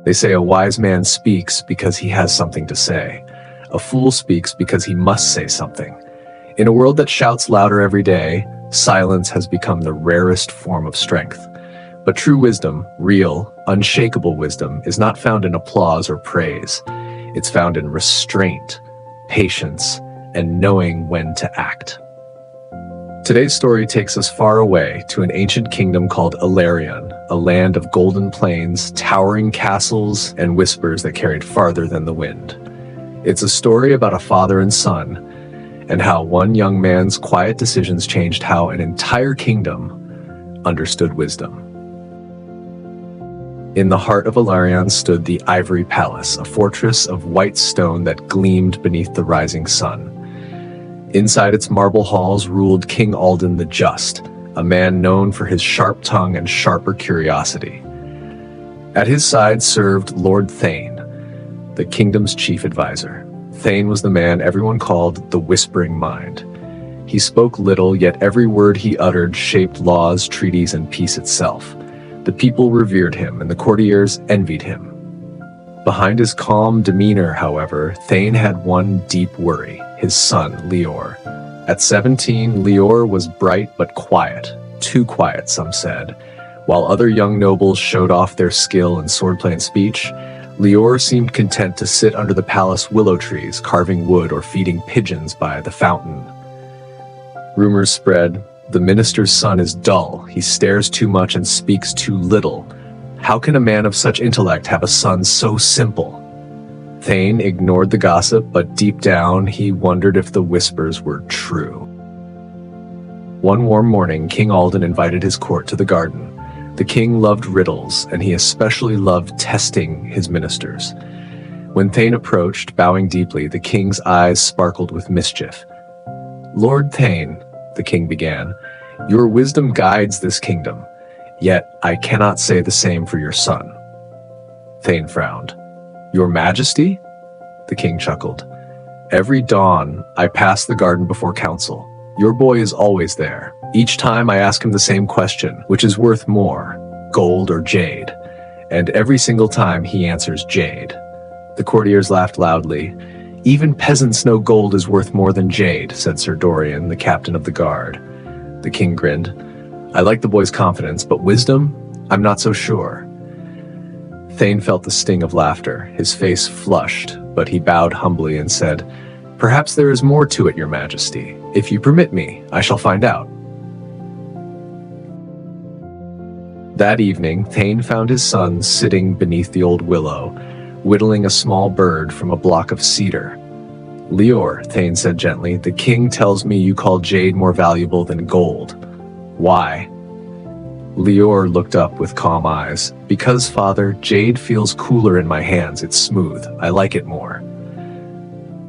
They say a wise man speaks because he has something to say. A fool speaks because he must say something. In a world that shouts louder every day, silence has become the rarest form of strength. But true wisdom, real, unshakable wisdom, is not found in applause or praise. It's found in restraint, patience, and knowing when to act. Today's story takes us far away to an ancient kingdom called Illyrian, a land of golden plains, towering castles, and whispers that carried farther than the wind. It's a story about a father and son, and how one young man's quiet decisions changed how an entire kingdom understood wisdom. In the heart of Illyrian stood the Ivory Palace, a fortress of white stone that gleamed beneath the rising sun. Inside its marble halls ruled King Alden the Just, a man known for his sharp tongue and sharper curiosity. At his side served Lord Thane, the kingdom's chief advisor. Thane was the man everyone called the Whispering Mind. He spoke little, yet every word he uttered shaped laws, treaties, and peace itself. The people revered him, and the courtiers envied him. Behind his calm demeanor, however, Thane had one deep worry: his son, Leor. At 17, Leor was bright but quiet, too quiet, some said. While other young nobles showed off their skill in swordplay and speech, Leor seemed content to sit under the palace willow trees, carving wood or feeding pigeons by the fountain. Rumors spread, "The minister's son is dull, he stares too much and speaks too little. How can a man of such intellect have a son so simple?" Thane ignored the gossip, but deep down he wondered if the whispers were true. One warm morning, King Alden invited his court to the garden. The king loved riddles, and he especially loved testing his ministers. When Thane approached, bowing deeply, the king's eyes sparkled with mischief. "Lord Thane," the king began, "your wisdom guides this kingdom, yet I cannot say the same for your son." Thane frowned. "Your Majesty?" The king chuckled. "Every dawn, I pass the garden before council. Your boy is always there. Each time I ask him the same question, which is worth more, gold or jade? And every single time he answers jade." The courtiers laughed loudly. "Even peasants know gold is worth more than jade," said Sir Dorian, the captain of the guard. The king grinned. "I like the boy's confidence, but wisdom? I'm not so sure." Thane felt the sting of laughter. His face flushed, but he bowed humbly and said, "Perhaps there is more to it, your Majesty. If you permit me, I shall find out." That evening, Thane found his son sitting beneath the old willow, whittling a small bird from a block of cedar. "Leor," Thane said gently, "the king tells me you call jade more valuable than gold. Why?" Leor looked up with calm eyes. "Because, father, jade feels cooler in my hands. It's smooth. I like it more."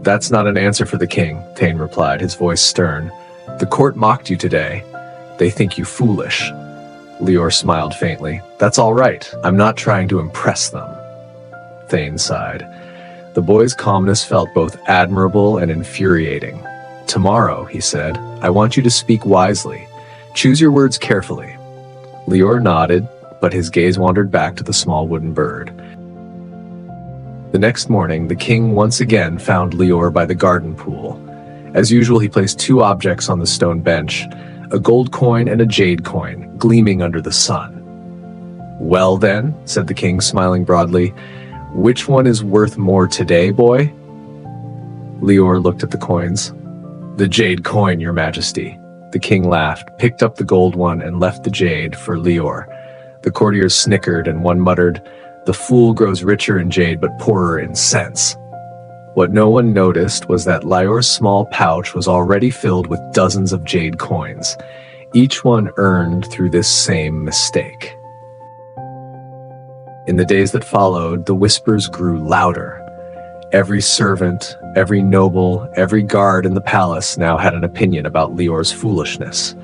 "That's not an answer for the king," Thane replied, his voice stern. "The court mocked you today. They think you foolish." Leor smiled faintly. "That's all right. I'm not trying to impress them." Thane sighed. The boy's calmness felt both admirable and infuriating. "Tomorrow," he said, "I want you to speak wisely. Choose your words carefully." Leor nodded, but his gaze wandered back to the small wooden bird. The next morning, the king once again found Leor by the garden pool. As usual, he placed two objects on the stone bench, a gold coin and a jade coin, gleaming under the sun. "Well then," said the king, smiling broadly, "which one is worth more today, boy?" Leor looked at the coins. "The jade coin, your Majesty." The king laughed, picked up the gold one, and left the jade for Leor. The courtiers snickered, and one muttered, "The fool grows richer in jade but poorer in sense." What no one noticed was that Leor's small pouch was already filled with dozens of jade coins, each one earned through this same mistake. In the days that followed, the whispers grew louder. Every servant, every noble, every guard in the palace now had an opinion about Leor's foolishness.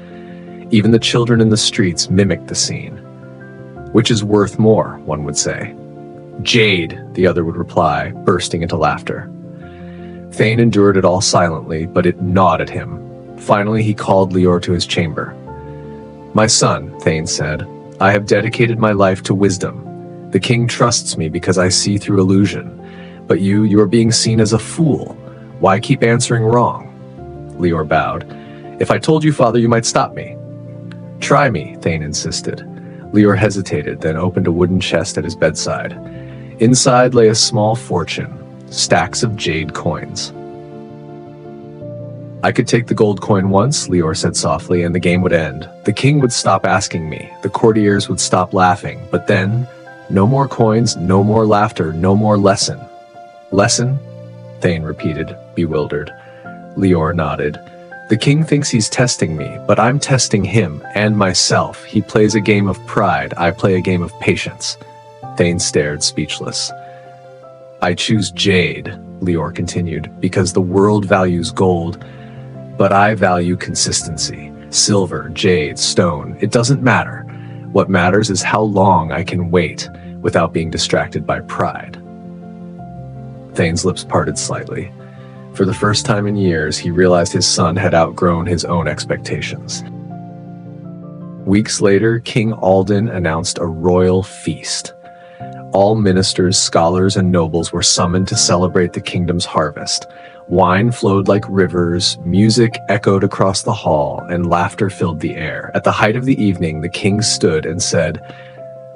Even the children in the streets mimicked the scene. "Which is worth more?" one would say. "Jade," the other would reply, bursting into laughter. Thane endured it all silently, but it gnawed at him. Finally, he called Leor to his chamber. "My son," Thane said, "I have dedicated my life to wisdom. The king trusts me because I see through illusion. But you are being seen as a fool. Why keep answering wrong? Lior bowed. If I told you, father, you might stop me. Try me, Thane insisted. Lior hesitated, then opened a wooden chest at his bedside. Inside lay a small fortune, stacks of jade coins. I could take the gold coin once, Lior said softly, and the game would end. The king would stop asking me, the courtiers would stop laughing, but then, no more coins, no more laughter, no more lesson. Lesson? Thane repeated, bewildered. Lior nodded. The king thinks he's testing me, but I'm testing him and myself. He plays a game of pride, I play a game of patience. Thane stared, speechless. I choose jade, Lior continued, because the world values gold, but I value consistency. Silver, jade, stone, it doesn't matter. What matters is how long I can wait without being distracted by pride. Thane's lips parted slightly. For the first time in years, he realized his son had outgrown his own expectations. Weeks later, King Alden announced a royal feast. All ministers, scholars, and nobles were summoned to celebrate the kingdom's harvest. Wine flowed like rivers, music echoed across the hall, and laughter filled the air. At the height of the evening, the king stood and said,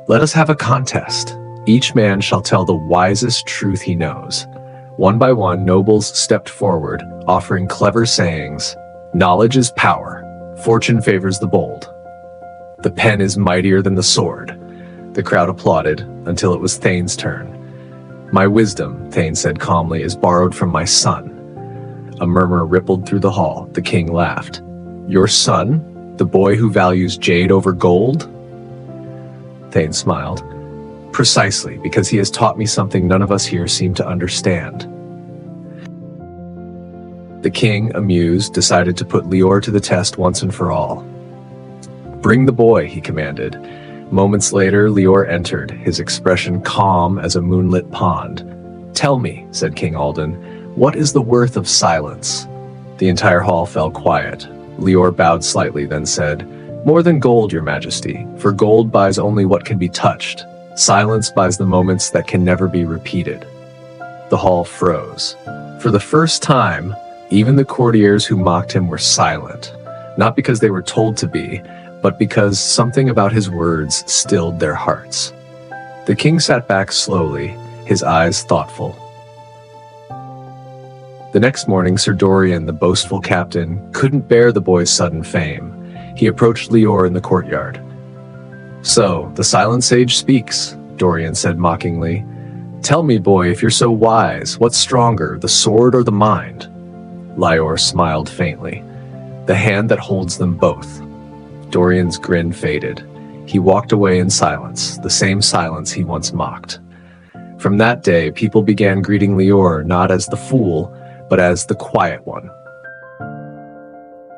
"Let us have a contest. Each man shall tell the wisest truth he knows." One by one, nobles stepped forward, offering clever sayings. Knowledge is power. Fortune favors the bold. The pen is mightier than the sword. The crowd applauded until it was Thane's turn. My wisdom, Thane said calmly, is borrowed from my son. A murmur rippled through the hall. The king laughed. Your son? The boy who values jade over gold? Thane smiled. Precisely, because he has taught me something none of us here seem to understand. The king, amused, decided to put Lior to the test once and for all. Bring the boy, he commanded. Moments later, Lior entered, his expression calm as a moonlit pond. Tell me, said King Alden, what is the worth of silence? The entire hall fell quiet. Lior bowed slightly, then said, More than gold, your majesty, for gold buys only what can be touched. Silence buys the moments that can never be repeated. The hall froze. For the first time, even the courtiers who mocked him were silent, not because they were told to be, but because something about his words stilled their hearts. The king sat back slowly, his eyes thoughtful. The next morning, Sir Dorian, the boastful captain, couldn't bear the boy's sudden fame. He approached Lior in the courtyard. So, the silent sage speaks, Dorian said mockingly. Tell me, boy, if you're so wise, what's stronger, the sword or the mind? Lior smiled faintly. The hand that holds them both. Dorian's grin faded. He walked away in silence, the same silence he once mocked. From that day, people began greeting Lior not as the fool, but as the quiet one.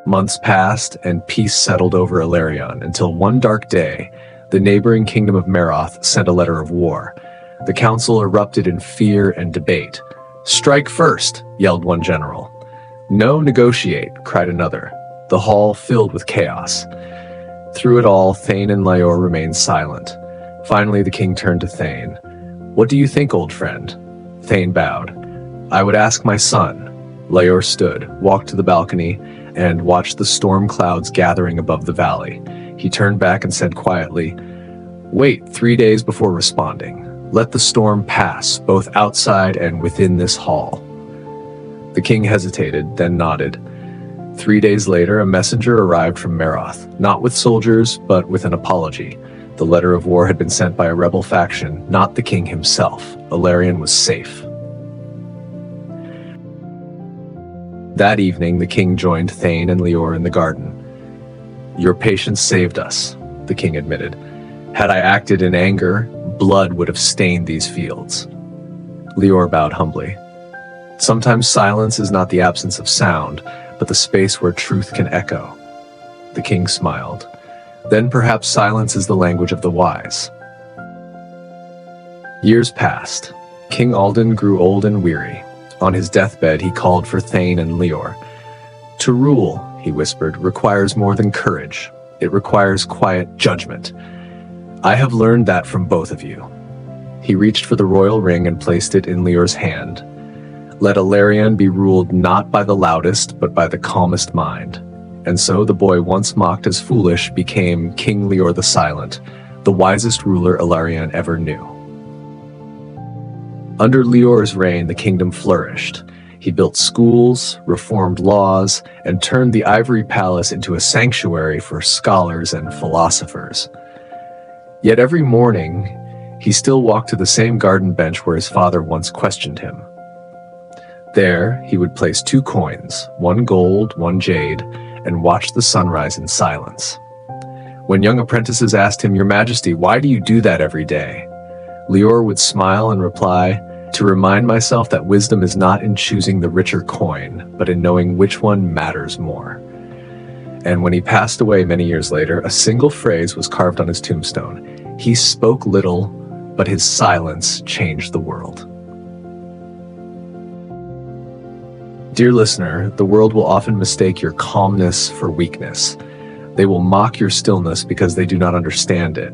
Months passed, and peace settled over Ilarion until one dark day, the neighboring kingdom of Meroth sent a letter of war. The council erupted in fear and debate. Strike first, yelled one general. No, negotiate, cried another. The hall filled with chaos. Through it all, Thane and Lior remained silent. Finally, the king turned to Thane. What do you think, old friend? Thane bowed. I would ask my son. Lior stood, walked to the balcony, and watched the storm clouds gathering above the valley. He turned back and said quietly, Wait 3 days before responding. Let the storm pass, both outside and within this hall. The king hesitated, then nodded. 3 days later, a messenger arrived from Meroth, not with soldiers, but with an apology. The letter of war had been sent by a rebel faction, not the king himself. Ilarion was safe. That evening, the king joined Thane and Lior in the garden. Your patience saved us, the king admitted. Had I acted in anger, blood would have stained these fields. Lior bowed humbly. Sometimes silence is not the absence of sound, but the space where truth can echo. The king smiled. Then perhaps silence is the language of the wise. Years passed. King Alden grew old and weary. On his deathbed, he called for Thane and Lior. To rule, he whispered, requires more than courage. It requires quiet judgment. I have learned that from both of you. He reached for the royal ring and placed it in Lior's hand. Let Ilarion be ruled not by the loudest, but by the calmest mind. And so the boy once mocked as foolish became King Lior the Silent, the wisest ruler Ilarion ever knew. Under Lior's reign, the kingdom flourished. He built schools, reformed laws, and turned the ivory palace into a sanctuary for scholars and philosophers. Yet every morning, he still walked to the same garden bench where his father once questioned him. There, he would place 2 coins, one gold, one jade, and watch the sunrise in silence. When young apprentices asked him, "Your Majesty, why do you do that every day?" Lior would smile and reply, "To remind myself that wisdom is not in choosing the richer coin, but in knowing which one matters more." And when he passed away many years later, a single phrase was carved on his tombstone. He spoke little, but his silence changed the world. Dear listener, the world will often mistake your calmness for weakness. They will mock your stillness because they do not understand it.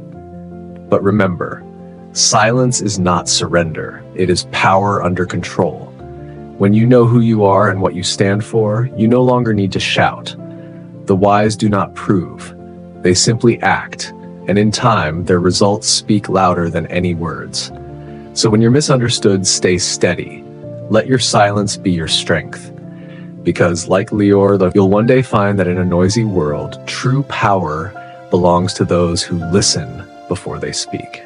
But remember, silence is not surrender. It is power under control. When you know who you are and what you stand for, you no longer need to shout. The wise do not prove. They simply act, and in time, their results speak louder than any words. So when you're misunderstood, stay steady. Let your silence be your strength. Because like Lior, you'll one day find that in a noisy world, true power belongs to those who listen before they speak.